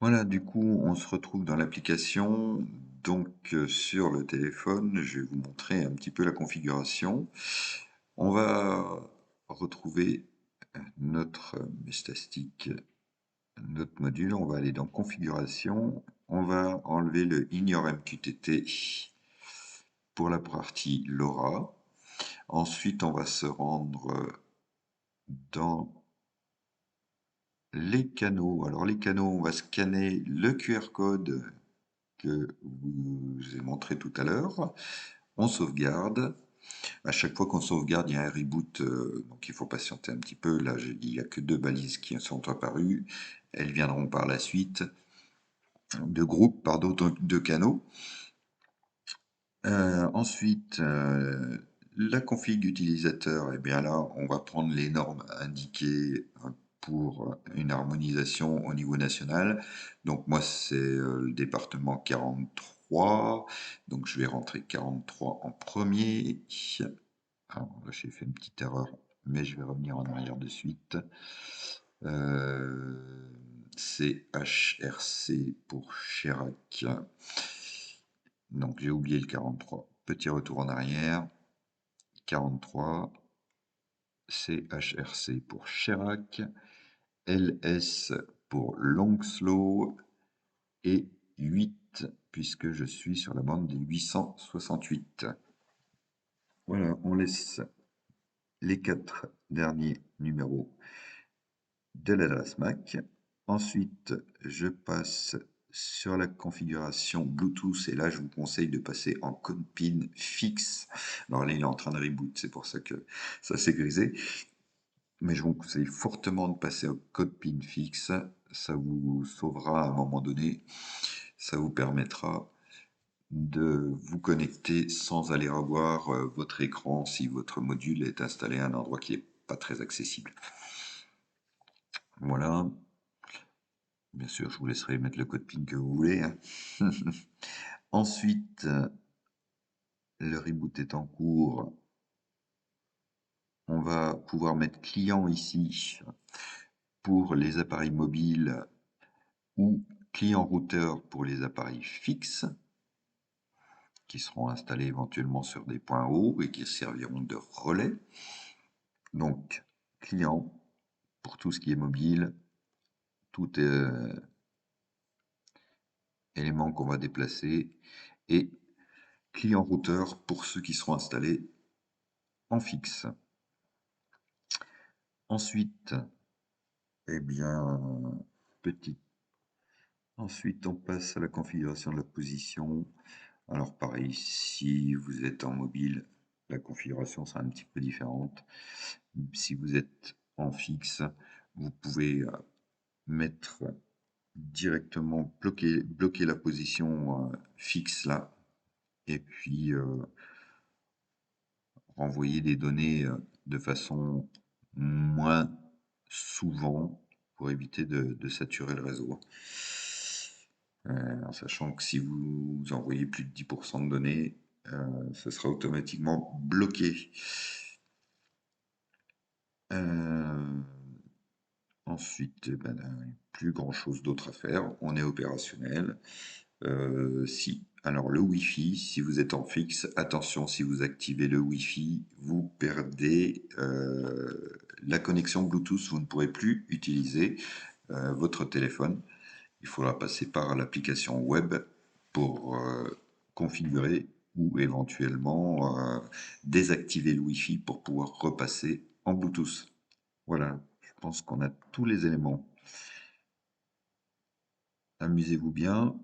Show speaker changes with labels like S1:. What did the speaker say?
S1: Voilà, du coup, on se retrouve dans l'application. Donc, sur le téléphone, je vais vous montrer un petit peu la configuration. On va retrouver notre Mestastic, notre module. On va aller dans Configuration. On va enlever le Ignore MQTT pour la partie LoRa. Ensuite, on va se rendre dans les canaux. Alors, les canaux, on va scanner le QR code que vous ai montré tout à l'heure. On sauvegarde. À chaque fois qu'on sauvegarde, il y a un reboot, donc il faut patienter un petit peu. Là, il n'y a que 2 balises qui sont apparues. Elles viendront par la suite. De groupes, pardon, de canaux. Ensuite, la config utilisateur, et bien là, on va prendre les normes indiquées pour une harmonisation au niveau national. Donc moi, c'est le département 43. Donc je vais rentrer 43 en premier. Alors là, j'ai fait une petite erreur, mais je vais revenir en arrière de suite. C'est HRC pour Chirac. Donc j'ai oublié le 43. Petit retour en arrière. 43. CHRC pour Chirac. LS pour Longslow. Et 8, puisque je suis sur la bande des 868. Voilà, on laisse les 4 derniers numéros de l'adresse MAC. Ensuite, je passe sur la configuration Bluetooth et là, je vous conseille de passer en code PIN fixe. Alors là, il est en train de reboot, c'est pour ça que ça s'est grisé. Mais je vous conseille fortement de passer au code PIN fixe. Ça vous sauvera à un moment donné. Ça vous permettra de vous connecter sans aller revoir votre écran si votre module est installé à un endroit qui n'est pas très accessible. Voilà. Bien sûr, je vous laisserai mettre le code PIN que vous voulez, hein. Ensuite, le reboot est en cours. On va pouvoir mettre client ici pour les appareils mobiles ou client routeur pour les appareils fixes qui seront installés éventuellement sur des points hauts et qui serviront de relais. Donc, client pour tout ce qui est mobile, tout élément qu'on va déplacer, et client routeur pour ceux qui seront installés en fixe. Ensuite, eh bien, petit. Ensuite, on passe à la configuration de la position. Alors pareil, si vous êtes en mobile, la configuration sera un petit peu différente. Si vous êtes en fixe, vous pouvez mettre directement, bloquer la position fixe là, et puis renvoyer des données de façon moins souvent pour éviter de saturer le réseau. En sachant que si vous envoyez plus de 10% de données, ce sera automatiquement bloqué. Ensuite, ben, plus grand chose d'autre à faire, on est opérationnel. Si, alors le Wi-Fi, si vous êtes en fixe, attention, si vous activez le Wi-Fi, vous perdez la connexion Bluetooth, vous ne pourrez plus utiliser votre téléphone. Il faudra passer par l'application web pour configurer ou éventuellement désactiver le Wi-Fi pour pouvoir repasser en Bluetooth. Voilà, je pense qu'on a tous les éléments. Amusez-vous bien.